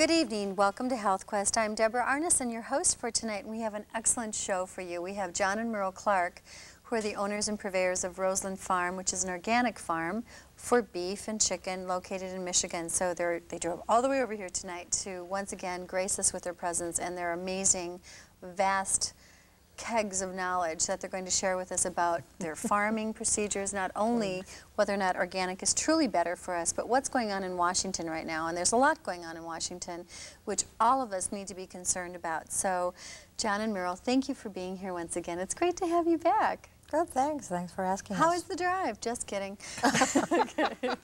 Good evening. Welcome to Health Quest. I'm Deborah Arneson, your host for tonight, and we have an excellent show for you. We have John and Merle Clark, who are the owners and purveyors of Roseland Farm, which is an organic farm for beef and chicken located in Michigan. So they drove all the way over here tonight to once again grace us with their presence and their amazing, vast kegs of knowledge that they're going to share with us about their farming procedures, not only whether or not organic is truly better for us, but what's going on in Washington right now. And there's a lot going on in Washington, which all of us need to be concerned about. So, John and Merle, thank you for being here once again. It's great to have you back. Good, thanks. Thanks for asking us. How is the drive? Just kidding. Okay.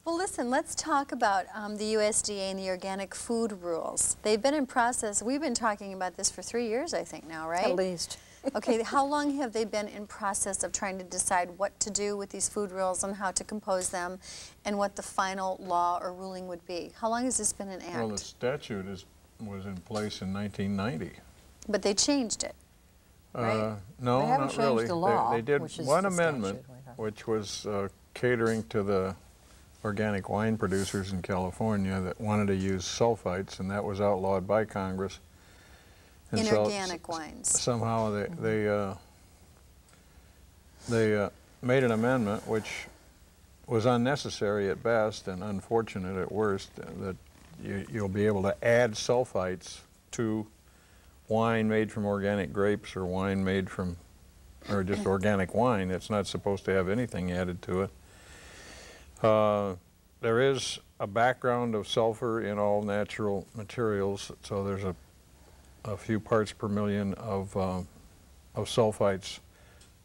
Well, listen, let's talk about the USDA and the organic food rules. They've been in process. We've been talking about this for 3 years, I think now, right? At least. Okay, how long have they been in process of trying to decide what to do with these food rules and how to compose them and what the final law or ruling would be? How long has this been an act? Well, the statute was in place in 1990. But they changed it, right? No, They haven't not changed really. the law, they did which is one the amendment, statute. which was catering to the organic wine producers in California that wanted to use sulfites, and that was outlawed by Congress. And In so organic wines. Somehow they made an amendment which was unnecessary at best and unfortunate at worst, that you'll be able to add sulfites to wine made from organic grapes or wine made from, or just organic wine. It's not supposed to have anything added to it. There is a background of sulfur in all natural materials, so there's a few parts per million of sulfites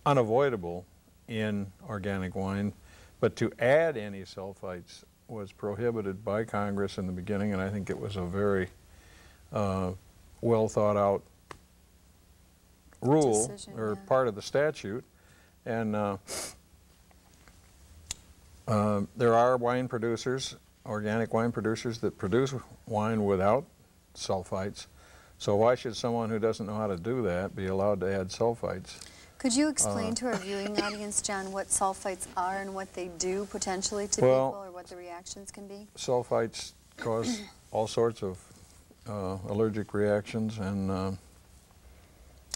unavoidable in organic wine, but to add any sulfites was prohibited by Congress in the beginning, and I think it was a very well thought out rule or part of the statute. And there are wine producers, organic wine producers, that produce wine without sulfites. So why should someone who doesn't know how to do that be allowed to add sulfites? Could you explain to our viewing audience, John, what sulfites are and what they do potentially to people, or what the reactions can be? Sulfites cause all sorts of allergic reactions, and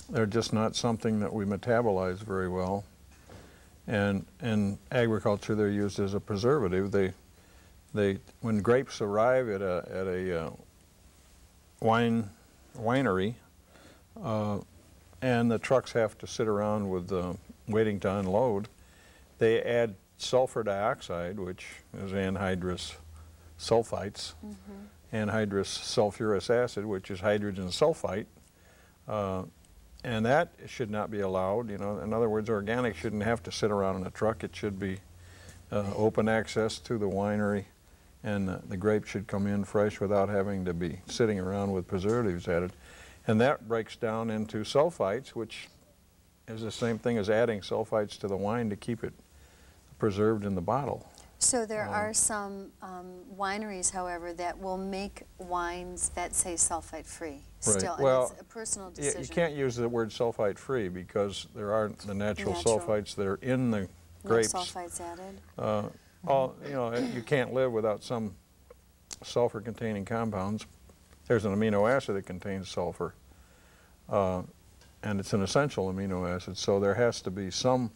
they're just not something that we metabolize very well. And in agriculture, they're used as a preservative. When grapes arrive at a winery, and the trucks have to sit around with waiting to unload, they add sulfur dioxide, which is anhydrous sulfites, anhydrous sulfurous acid, which is hydrogen sulfite, and that should not be allowed. You know, in other words, organic shouldn't have to sit around in a truck. It should be open access to the winery, and the grape should come in fresh without having to be sitting around with preservatives added. And that breaks down into sulfites, which is the same thing as adding sulfites to the wine to keep it preserved in the bottle. So there are some wineries, however, that will make wines that say sulfite-free still, Right. Well, and it's a personal decision. You can't use the word sulfite-free because there are the natural sulfites that are in the grapes. No sulfites added? You know, you can't live without some sulfur-containing compounds. There's an amino acid that contains sulfur, and it's an essential amino acid, so there has to be some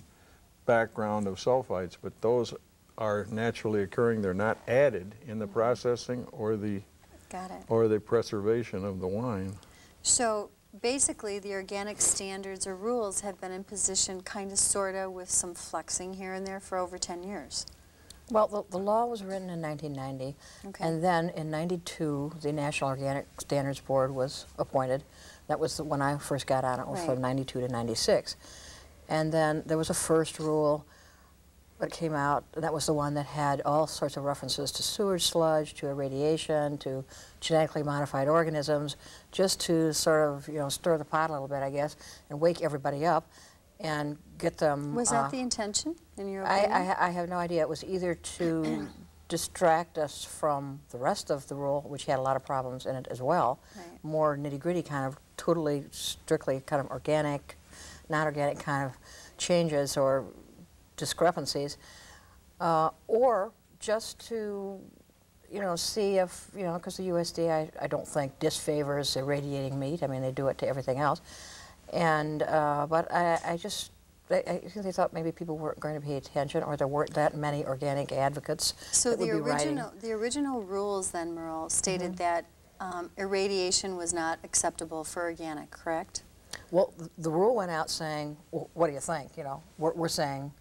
background of sulfites, but those are naturally occurring. They're not added in the processing or the preservation of the wine. So basically the organic standards or rules have been in position kind of sort of with some flexing here and there for over 10 years. Well, the law was written in 1990, and then in '92, the National Organic Standards Board was appointed. That was when I first got on it, was from '92 to '96. And then there was a first rule that came out, that was the one that had all sorts of references to sewage sludge, to irradiation, to genetically modified organisms, just to sort of, you know, stir the pot a little bit, I guess, and wake everybody up and get them... Was that the intention, in your opinion? I have no idea. It was either to distract us from the rest of the rule, which had a lot of problems in it as well, more nitty-gritty kind of totally, strictly kind of organic, non-organic kind of changes or discrepancies, or just to you know, see if, you know, because the USDA, I don't think disfavors irradiating meat. I mean, they do it to everything else. And, but I think they thought maybe people weren't going to pay attention, or there weren't that many organic advocates. So the original rules then, Merle, stated that irradiation was not acceptable for organic, correct? Well, the rule went out saying, well, what do you think? You know, we're saying,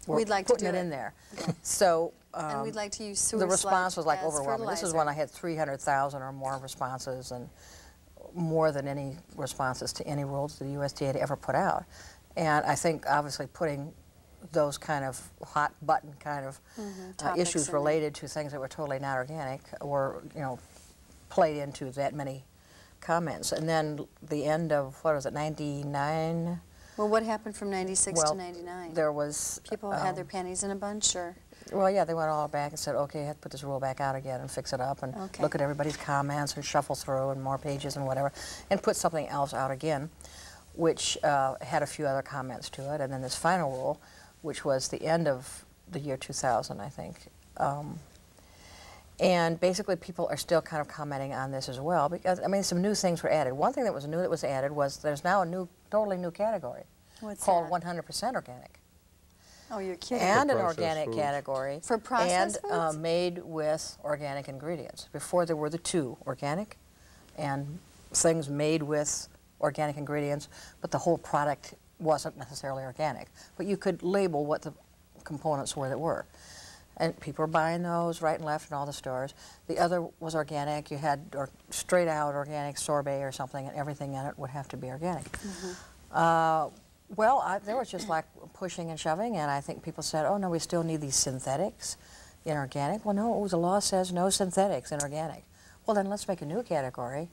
we'd like putting to do it in there. Yeah. So and we'd like to use sewer the response was like overwhelming. fertilizer. This is when I had 300,000 or more responses, and more than any responses to any rules the USDA had ever put out. And I think obviously putting those kind of hot button kind of issues related to things that were totally not organic were, you know, played into that many comments. And then the end of, what was it, 99? Well, what happened from 96 to 99? There was... People had their panties in a bunch, or...? Well, yeah, they went all back and said, okay, I have to put this rule back out again and fix it up and look at everybody's comments and shuffle through and more pages and whatever, and put something else out again, which had a few other comments to it. And then this final rule, which was the end of the year 2000, I think. And basically people are still kind of commenting on this as well, because, I mean, some new things were added. One thing that was new that was added was there's now a totally new category called 100% organic. Oh, you're kidding. And an organic category. For processed foods? And made with organic ingredients. Before there were the two, organic and things made with organic ingredients, but the whole product wasn't necessarily organic. But you could label what the components were that were. And people were buying those right and left in all the stores. The other was organic. You had straight out organic sorbet or something, and everything in it would have to be organic. Well, there was just like pushing and shoving, and I think people said, oh no, we still need these synthetics in organic. Well, no, the law says no synthetics in organic. Well, then let's make a new category.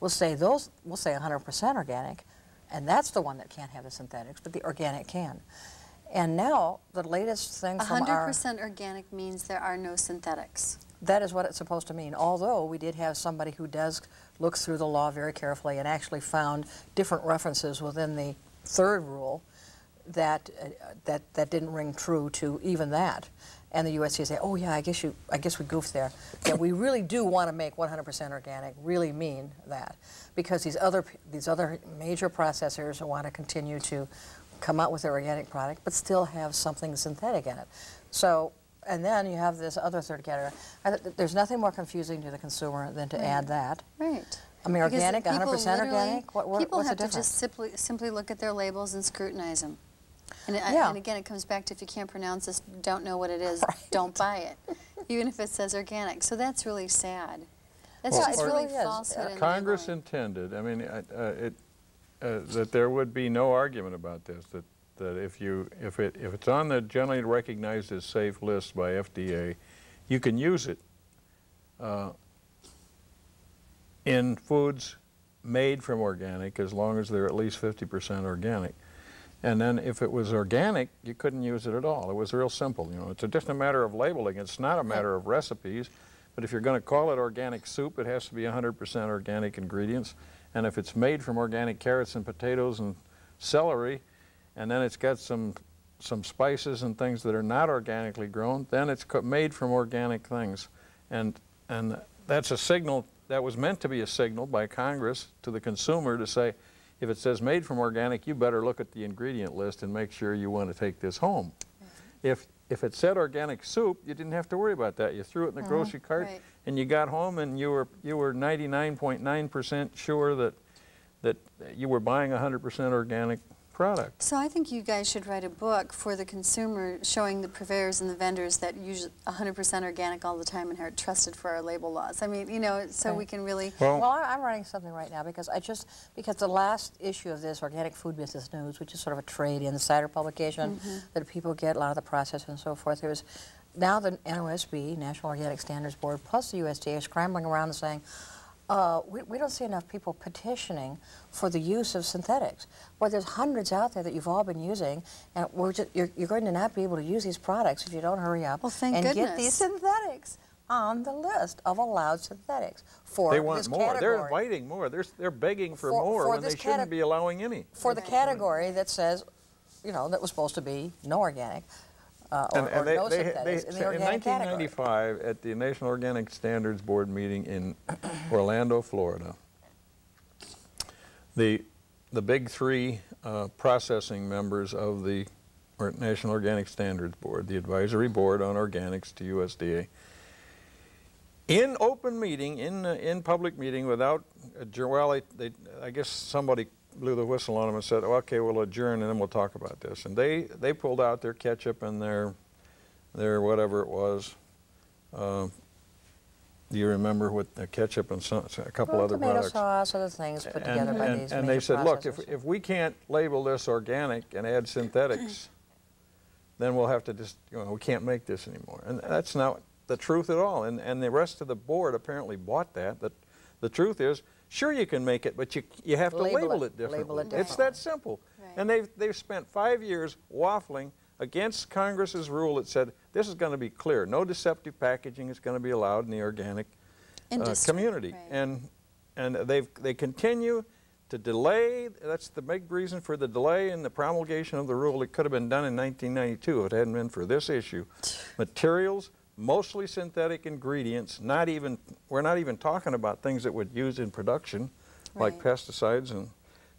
We'll say 100% organic, and that's the one that can't have the synthetics, but the organic can. And now, the latest thing from 100% organic means there are no synthetics. That is what it's supposed to mean, although we did have somebody who does look through the law very carefully and actually found different references within the third rule that didn't ring true to even that. And the USDA say, oh yeah, I guess we goofed there. Yeah, we really do want to make 100% organic, really mean that, because these other major processors want to continue to come out with their organic product, but still have something synthetic in it. So, and then you have this other third category. There's nothing more confusing to the consumer than to add that. Right. I mean, organic, 100% organic. People what's have the to difference? just simply look at their labels and scrutinize them. And, and again, it comes back to, if you can't pronounce this, don't know what it is, don't buy it, even if it says organic. So that's really sad. That's just really falsehood. Congress intended, I mean, that there would be no argument about this. That if it's on the generally recognized as safe list by FDA, you can use it in foods made from organic, as long as they're at least 50% organic. And then if it was organic, you couldn't use it at all. It was real simple. You know, it's just a matter of labeling. It's not a matter of recipes. But if you're going to call it organic soup, it has to be 100% organic ingredients. And if it's made from organic carrots and potatoes and celery, and then it's got some spices and things that are not organically grown, then it's made from organic things. And that's a signal that was meant to be a signal by Congress to the consumer to say, if it says made from organic, you better look at the ingredient list and make sure you want to take this home. If it said organic soup, you didn't have to worry about that. You threw it in the grocery cart, and you got home, and you were 99.9% sure that you were buying 100% organic product. So I think you guys should write a book for the consumer, showing the purveyors and the vendors that use 100% organic all the time and are trusted for our label laws. I mean, you know, so we can really... Well, I'm writing something right now because because the last issue of this Organic Food Business News, which is sort of a trade insider publication that people get, a lot of the process and so forth, there's now the NOSB, National Organic Standards Board, plus the USDA are scrambling around and saying, we don't see enough people petitioning for the use of synthetics. Well, there's hundreds out there that you've all been using, and you're going to not be able to use these products if you don't hurry up get these synthetics on the list of allowed synthetics for they want this more. Category. They're inviting more. They're begging for more when they shouldn't be allowing any. For the category that says, you know, that was supposed to be no organic. or no synthetics in the organic category. In 1995, at the National Organic Standards Board meeting in Orlando, Florida, the big three processing members of the National Organic Standards Board, the Advisory Board on Organics to USDA, in open meeting, in public meeting, without, well, I guess somebody blew the whistle on them and said, oh, okay, we'll adjourn and then we'll talk about this. And they pulled out their ketchup and their whatever it was. Do you remember what the ketchup and a couple other tomato products? sauce, other things put together by these And they said, look, processors. if we can't label this organic and add synthetics, then we'll have to just, we can't make this anymore. And that's not the truth at all. And the rest of the board apparently bought that. The truth is, sure you can make it, but you have to label it differently. Label it It's that simple. Right. And they've spent 5 years waffling against Congress's rule that said this is going to be clear. No deceptive packaging is going to be allowed in the organic community. Right. And they continue to delay. That's the big reason for the delay in the promulgation of the rule. It could have been done in 1992 if it hadn't been for this issue. Materials, mostly synthetic ingredients, we're not even talking about things that would use in production, like pesticides, and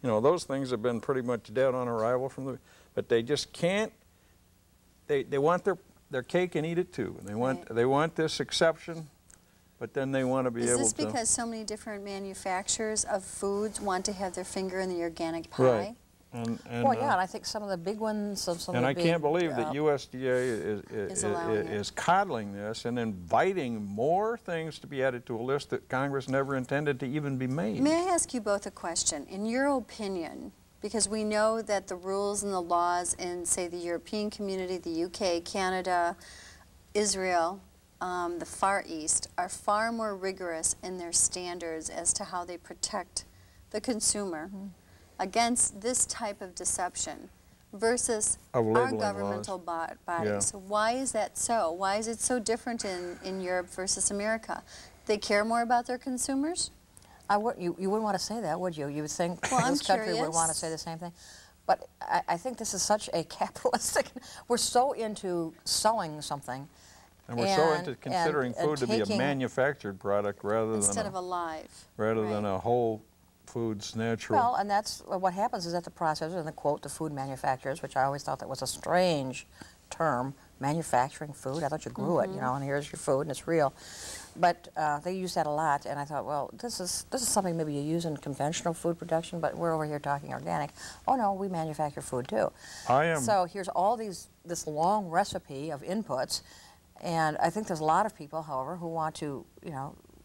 those things have been pretty much dead on arrival but they just can't, they want their cake and eat it too. And they want this exception, but then they want to be able to. Is this because so many different manufacturers of foods want to have their finger in the organic pie? Right. Well, yeah, and I think some of the big ones of some and of I the big, can't believe that USDA is coddling this and inviting more things to be added to a list that Congress never intended to even be made. May I ask you both a question? In your opinion, because we know that the rules and the laws in, say, the European community, the UK, Canada, Israel, the Far East, are far more rigorous in their standards as to how they protect the consumer against this type of deception versus our governmental bodies. Yeah. So why is that so? Why is it so different in Europe versus America? They care more about their consumers? You wouldn't want to say that, would you? You would think Well, this country would want to say the same thing. But I think this is such a capitalistic, we're so into selling something. And we're so into considering food to be a manufactured product rather instead of alive. Than a whole foods natural. Well, and that's what happens is that the processors and the food manufacturers, which I always thought that was a strange term, manufacturing food. I thought you grew it, and here's your food and it's real. But they use that a lot, and I thought, well, this is something maybe you use in conventional food production, but we're over here talking organic. Oh no, we manufacture food too. So here's all this long recipe of inputs, and I think there's a lot of people, however, who want to,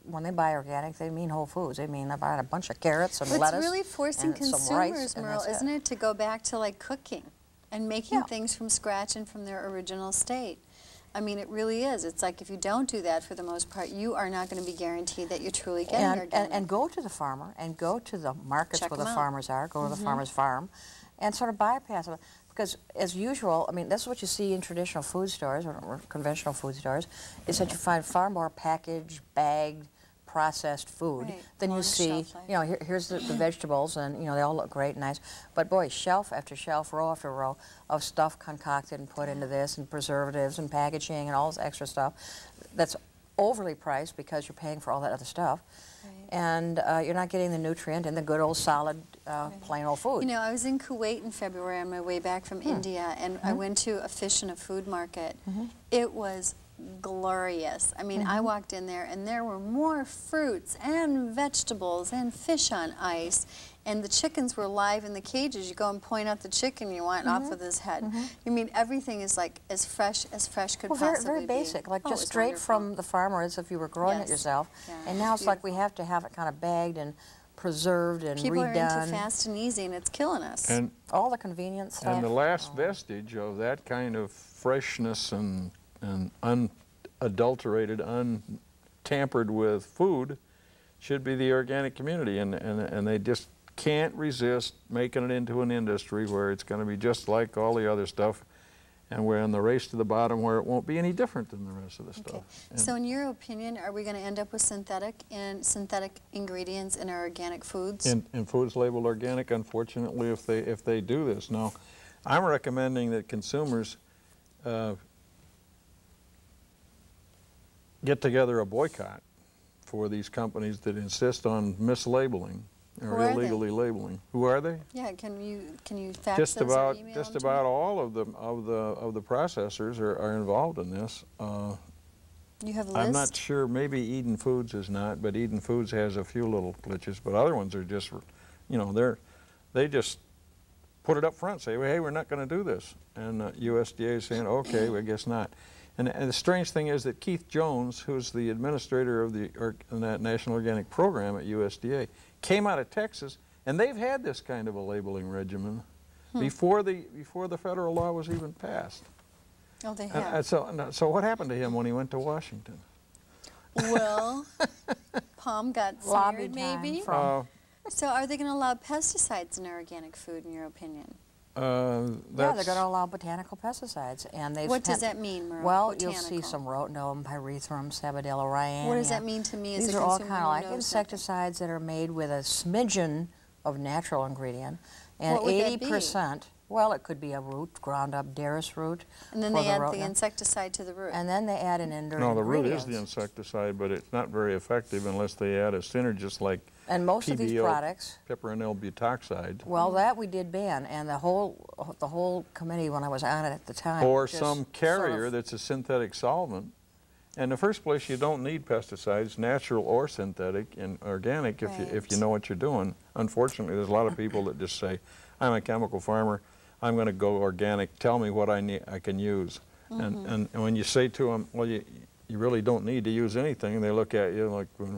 when they buy organic, they mean whole foods. They mean I buy a bunch of carrots and lettuce. It's really forcing consumers, Merle, isn't it, to go back to like cooking and making things from scratch and from their original state. I mean, it really is. It's like if you don't do that for the most part, you are not going to be guaranteed that you're truly getting organic. And go to the farmer and go to the markets where the farmers are, go to the farmer's farm, and sort of bypass it. Because as usual, I mean, that's what you see in traditional food stores or conventional food stores, is that you find far more packaged, bagged, processed food than you see. Here's the vegetables, and they all look great and nice. But boy, shelf after shelf, row after row of stuff concocted and put into this, and preservatives and packaging and all this extra stuff that's overly priced because you're paying for all that other stuff. And you're not getting the nutrient and the good old solid plain old food. I was in Kuwait in February on my way back from India, and I went to a fish and a food market. It was glorious. I mean, I walked in there and there were more fruits and vegetables and fish on ice, and the chickens were live in the cages. You go and point out the chicken you want off of his head. I mean, everything is like as fresh could possibly be. Very basic, like just straight from the farmer as if you were growing it yourself. And now it's like we have to have it kind of bagged and preserved and People redone. People are into fast and easy, and it's killing us. And all the convenience stuff. And the last vestige of that kind of freshness and unadulterated, untampered with food should be the organic community, and they just can't resist making it into an industry where it's going to be just like all the other stuff, and we're in the race to the bottom where it won't be any different than the rest of the stuff. So in your opinion, are we going to end up with synthetic ingredients in our organic foods? In foods labeled organic, unfortunately, if they do this. Now, I'm recommending that consumers get together a boycott for these companies that insist on mislabeling or illegally labeling. Who are they? Yeah, can you fax Just those about or email just them to about me? all of the processors are involved in this. You have a list? I'm not sure. Maybe Eden Foods is not, but Eden Foods has a few little glitches. But other ones are just, you know, they just put it up front, say, well, hey, we're not going to do this, and USDA is saying, okay, well, I guess not. And the strange thing is that Keith Jones, who's the administrator of the National Organic Program at USDA, came out of Texas, and they've had this kind of a labeling regimen before the federal law was even passed. Oh, they have. So what happened to him when he went to Washington? Well, Palm got Lobby smeared, time maybe? from- So are they going to allow pesticides in organic food, in your opinion? Yeah, they're going to allow botanical pesticides, and they've What does that mean, Merle? Well, Botanical. you'll see some rotenone, pyrethrum, sabadell What does that mean to me as These a are all consumer kind of who like knows insecticides that are made with a smidgen of natural ingredient, and What would that be? 80%. Well, it could be a root, ground up Daris root. And then for they add the rotenone. insecticide to the root. And then they add an indoor No, the root is ingredients. the insecticide, but it's not very effective unless they add a synergist like And most of these PBO, products, piperonil butoxide, well, that we did ban, and the whole committee when I was on it at the time. or just some sort carrier of- that's a synthetic solvent. In the first place, you don't need pesticides, natural or synthetic, and organic if you know what you're doing. Unfortunately, there's a lot of people that just say, I'm a chemical farmer, I'm going to go organic, tell me what I can use. And when you say to them, well, you really don't need to use anything, they look at you like, well,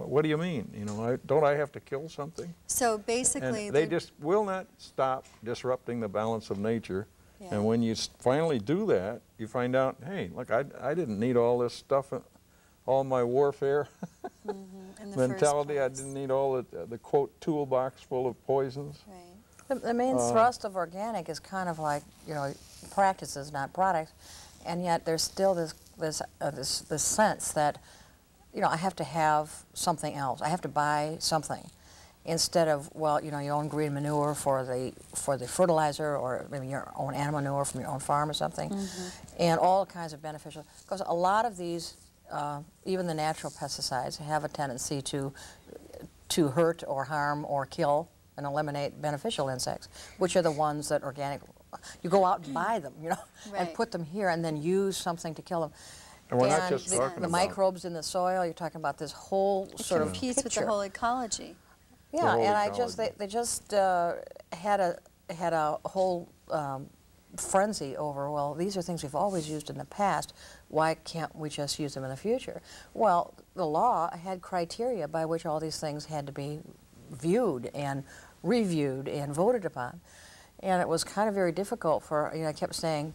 what do you mean? You know, don't I have to kill something? So basically, And they just will not stop disrupting the balance of nature. Yeah. And when you finally do that, you find out, hey, look, I didn't need all this stuff, all my warfare in the mentality. first I place. didn't need all the quote toolbox full of poisons. Right. The main thrust of organic is kind of like, you know, practices, not products, and yet there's still this sense that, you know, I have to have something else. I have to buy something instead of, well, you know, your own green manure for the fertilizer, or maybe your own animal manure from your own farm or something, and all kinds of beneficial. Because a lot of these, even the natural pesticides, have a tendency to hurt or harm or kill and eliminate beneficial insects, which are the ones that organic, you go out and buy them, you know, and put them here and then use something to kill them. And we're not just the, talking the about microbes in the soil, you're talking about this whole sort of Competes with the picture. whole ecology. Yeah, whole and ecology. they just had a whole frenzy over, well, these are things we've always used in the past, why can't we just use them in the future? Well, the law had criteria by which all these things had to be viewed and reviewed and voted upon. And it was kind of very difficult for, you know, I kept saying,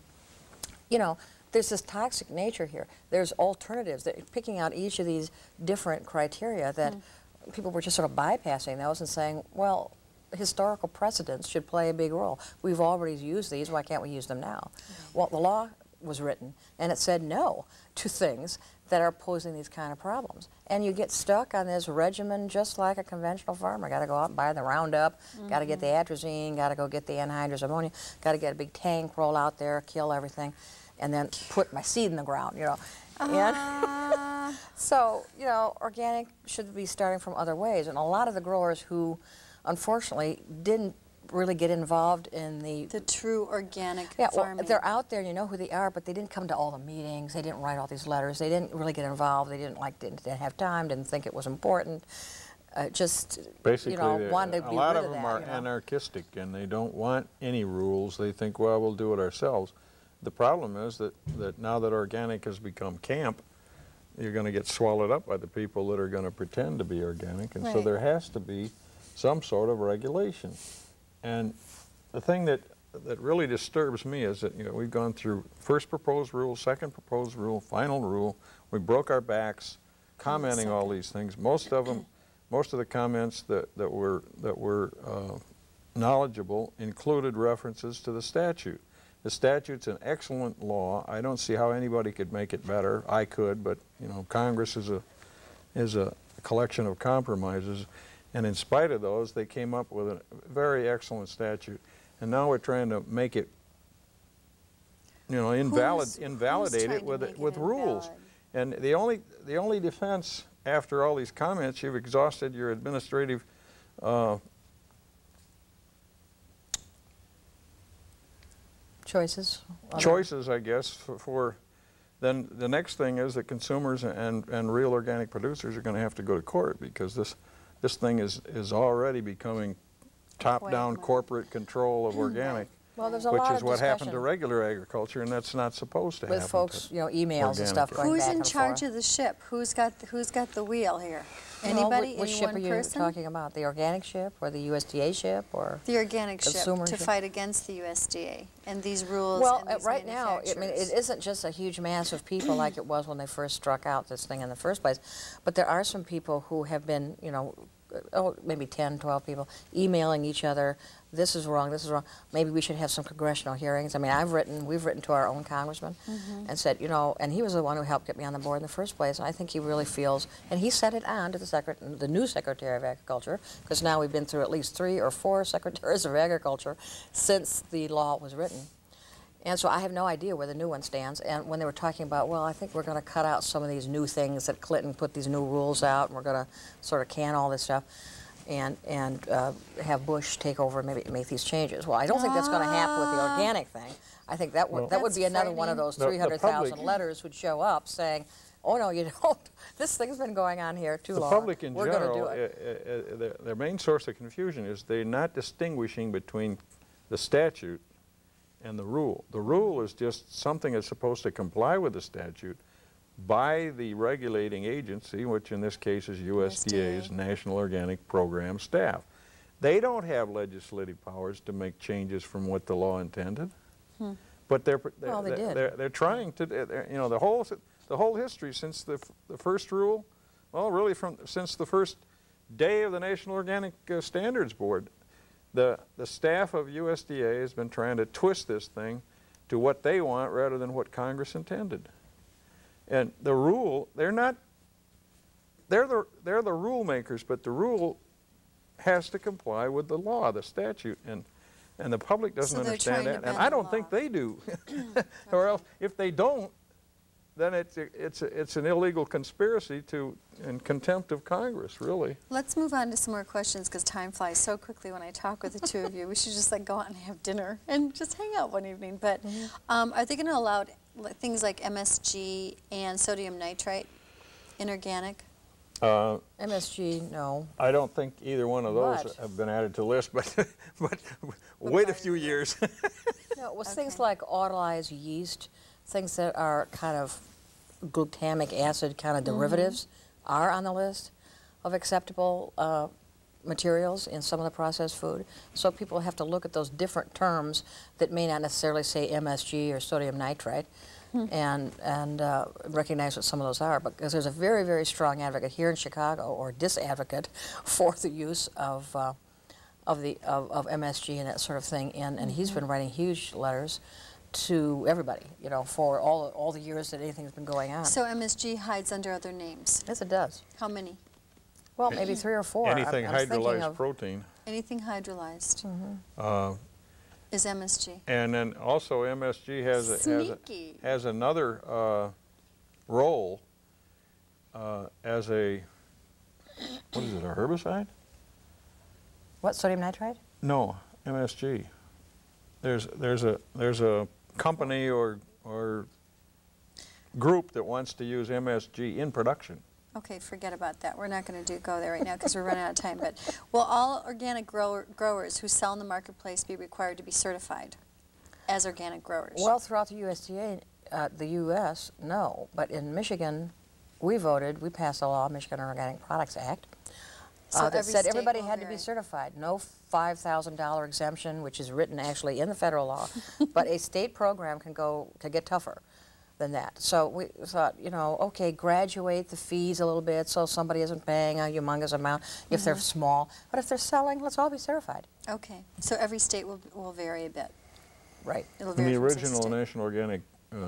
you know, there's this toxic nature here. There's alternatives. They're picking out each of these different criteria that people were just sort of bypassing those and saying, well, historical precedents should play a big role. We've already used these, why can't we use them now? Well, the law was written, and it said no to things that are posing these kind of problems. And you get stuck on this regimen just like a conventional farmer. Got to go out and buy the Roundup, got to get the atrazine, got to go get the anhydrous ammonia, got to get a big tank, roll out there, kill everything, and then put my seed in the ground, you know. And so, you know, organic should be starting from other ways. And a lot of the growers who, unfortunately, didn't really get involved in the true organic farming. farming. They're out there, you know who they are, but they didn't come to all the meetings. They didn't write all these letters. They didn't really get involved. They didn't have time. Didn't think it was important. Just Basically, you know, wanted to a be lot rid of them that, are you know? anarchistic, and they don't want any rules. They think, well, we'll do it ourselves. The problem is that now that organic has become camp, you're going to get swallowed up by the people that are going to pretend to be organic, and so Right. there has to be some sort of regulation. And the thing that really disturbs me is that, you know, we've gone through first proposed rule, second proposed rule, final rule. We broke our backs commenting all these things. Most of the comments that were knowledgeable included references to the statute. The statute's an excellent law. I don't see how anybody could make it better. I could, but, you know, Congress is a collection of compromises. And in spite of those, they came up with a very excellent statute. And now we're trying to make it, you know, invalidate it with rules. And the only defense after all these comments, you've exhausted your administrative choices, I guess, for then the next thing is that consumers and real organic producers are going to have to go to court, because this thing is already becoming top-down corporate control of organic. Well, there's a which lot is of what happened to discussion regular agriculture, and that's not supposed to happen. with folks, you know, emails and stuff going Who's back in and charge forth. of the ship? Who's got the wheel here? Well, Anybody? which Any ship one are you person? talking about? The organic ship or the USDA ship or The organic ship consumer to ship? fight against the USDA and these rules. Well, and these right now, I mean, it manufacturers. isn't just a huge mass of people like it was when they first struck out this thing in the first place, but there are some people who have been, you know, maybe 10, 12 people emailing each other, this is wrong, maybe we should have some congressional hearings. I mean, we've written to our own congressman and said, you know, and he was the one who helped get me on the board in the first place, and I think he really feels, and he sent it on to the new Secretary of Agriculture, because now we've been through at least 3 or 4 Secretaries of Agriculture since the law was written. And so I have no idea where the new one stands. And when they were talking about, well, I think we're going to cut out some of these new things that Clinton put these new rules out, and we're going to sort of can all this stuff and have Bush take over and maybe make these changes. Well, I don't think that's going to happen with the organic thing. I think that would be another one of those 300,000 letters would show up saying, oh, no, you don't. This thing's been going on here too long. The public in we're general, going to do it. their main source of confusion is they're not distinguishing between the statute and the rule. The rule is just something that's supposed to comply with the statute by the regulating agency, which in this case is USDA's National Organic Program staff. They don't have legislative powers to make changes from what the law intended, but they're trying to. You know, the whole history since the first rule, well, really since the first day of the National Organic Standards Board. The staff of USDA has been trying to twist this thing to what they want rather than what Congress intended. And the rule, they're the rule makers, but the rule has to comply with the law, the statute, and the public doesn't understand that, and I don't think they do. Or else, if they don't, then it's an illegal conspiracy and contempt of Congress, really. Let's move on to some more questions, because time flies so quickly when I talk with the two of you. We should just go out and have dinner and just hang out one evening. But are they going to allow things like MSG and sodium nitrite in organic? MSG, no. I don't think either one of those have been added to the list, but wait a few years. No, it was things like autolyzed yeast, things that are kind of glutamic acid kind of derivatives are on the list of acceptable materials in some of the processed food. So people have to look at those different terms that may not necessarily say MSG or sodium nitrite and recognize what some of those are. Because there's a very, very strong advocate here in Chicago, or disadvocate, for the use of MSG and that sort of thing. And he's been writing huge letters to everybody, you know, for all the years that anything's been going on. So MSG hides under other names? Yes, it does. How many? Well, maybe 3 or 4. Anything hydrolyzed protein. Anything hydrolyzed is MSG. And then also MSG has another role as a, what is it, a herbicide? What, sodium nitrite? No, MSG. There's a company or group that wants to use MSG in production. Okay, forget about that. We're not going to go there right now because we're running out of time. But will all organic growers who sell in the marketplace be required to be certified as organic growers? Well, throughout the USDA, the U.S., no. But in Michigan, we passed a law, Michigan Organic Products Act, that said everybody had to be certified. No $5,000 exemption, which is written actually in the federal law, but a state program can get tougher than that. So we thought, you know, okay, graduate the fees a little bit so somebody isn't paying a humongous amount if they're small. But if they're selling, let's all be certified. Okay, so every state will vary a bit. Right. It'll vary the from state to original state. National Organic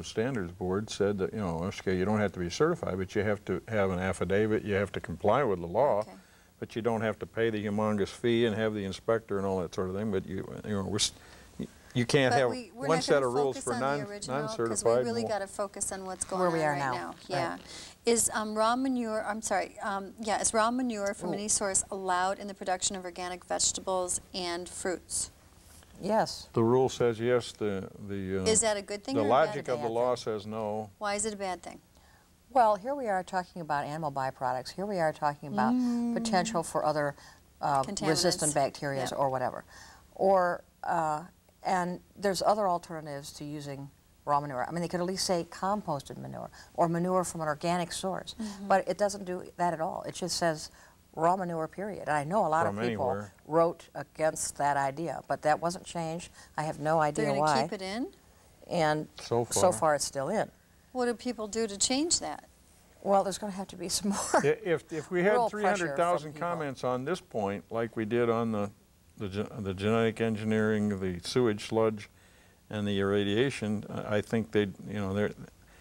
Standards Board said that, you know, okay, you don't have to be certified, but you have to have an affidavit, you have to comply with the law. Okay. But you don't have to pay the humongous fee and have the inspector and all that sort of thing. But you know, You can't But have we're one not set gonna of rules focus for on the original, because we non-certified. really got to focus on what's going Where on we are right now. now. Yeah. Right. Is raw manure, I'm sorry, is raw manure from Ooh. any source allowed in the production of organic vegetables and fruits? Yes. The rule says yes. Is that a good thing the or a bad logic thing? of the law says no. Why is it a bad thing? Well, here we are talking about animal byproducts. Here we are talking about potential for other resistant bacteria Yep. or whatever. Or, and there's other alternatives to using raw manure. I mean, they could at least say composted manure or manure from an organic source. But it doesn't do that at all. It just says raw manure, period. And I know a lot From of people anywhere. wrote against that idea, but that wasn't changed. I have no idea They're going why. to keep it in? And So so far. far it's still in. What do people do to change that? Well, there's going to have to be some more. If we had Real pressure 300,000 from people. comments on this point, like we did on the genetic engineering, the sewage sludge, and the irradiation, I think they'd, you know, they're.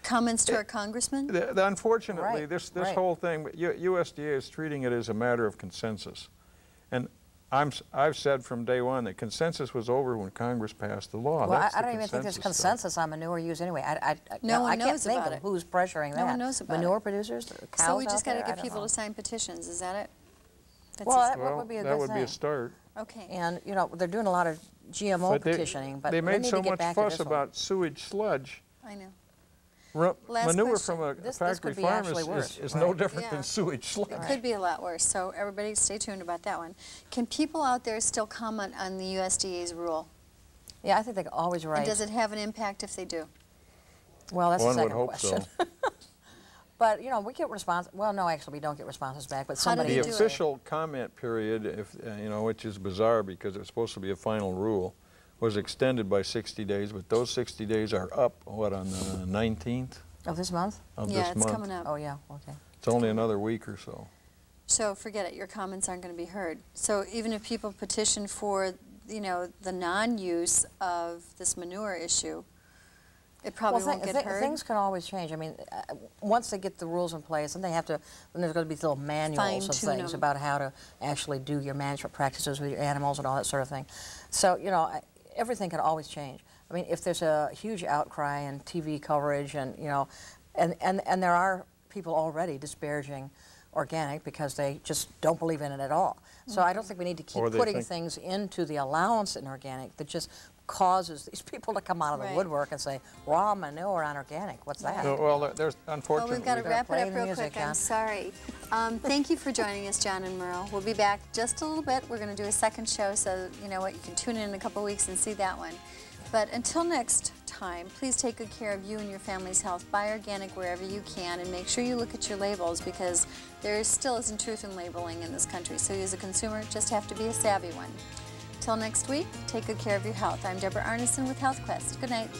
Comments to our congressman? Unfortunately, Right, this right. whole thing, USDA is treating it as a matter of consensus, and I've said from day one that consensus was over when Congress passed the law. Well, That's I the don't even think there's stuff. consensus on manure use anyway. No one I can't knows think about of it. who's pressuring that. No one knows about manure it. producers, the cows So we just got got to get people to sign petitions, is that it? That's Well, as- that Well, would be a that good would be a thing. start. Okay. And, you know, they're doing a lot of GMO But petitioning, but they we made need so to get much back to fuss this about sewage sludge. I know. Manure question. from a This factory could be farm actually worse, is no right. different Yeah. than sewage sludge. It could be a lot worse, so everybody stay tuned about that one. Can people out there still comment on the USDA's rule? Yeah, I think they're always right. And does it have an impact if they do? Well, that's One the would second hope question. so. But, you know, we get response. Well, no, actually, we don't get responses back, but How do somebody they The do it? official comment period, if you know, which is bizarre because it's supposed to be a final rule, was extended by 60 days, but those 60 days are up, what, on the 19th of this month? of Yeah, this it's month? coming up. Oh, yeah, okay. It's only another week or so. So forget it, your comments aren't going to be heard. So even if people petition for, you know, the non-use of this manure issue, it probably won't get heard? Things can always change. I mean, once they get the rules in place, then then there's going to be little manuals of Fine-tune things them. about how to actually do your management practices with your animals and all that sort of thing. So, you know, everything can always change. I mean, if there's a huge outcry and TV coverage and, you know, and there are people already disparaging organic because they just don't believe in it at all. So I don't think we need to keep Or they putting think- things into the allowance in organic that just causes these people to come out of the Right. woodwork and say, raw manure on organic, what's that? Well, there's Well, unfortunately. we've got to better wrap it play up the real music, quick. I'm John. sorry. Thank you for joining us, John and Merle. We'll be back just a little bit. We're going to do a second show, so you know what, you can tune in a couple weeks and see that one. But until next time, please take good care of you and your family's health. Buy organic wherever you can, and make sure you look at your labels, because there still isn't truth in labeling in this country. So you as a consumer just have to be a savvy one. Till next week, take good care of your health. I'm Deborah Arneson with Health Quest. Good night.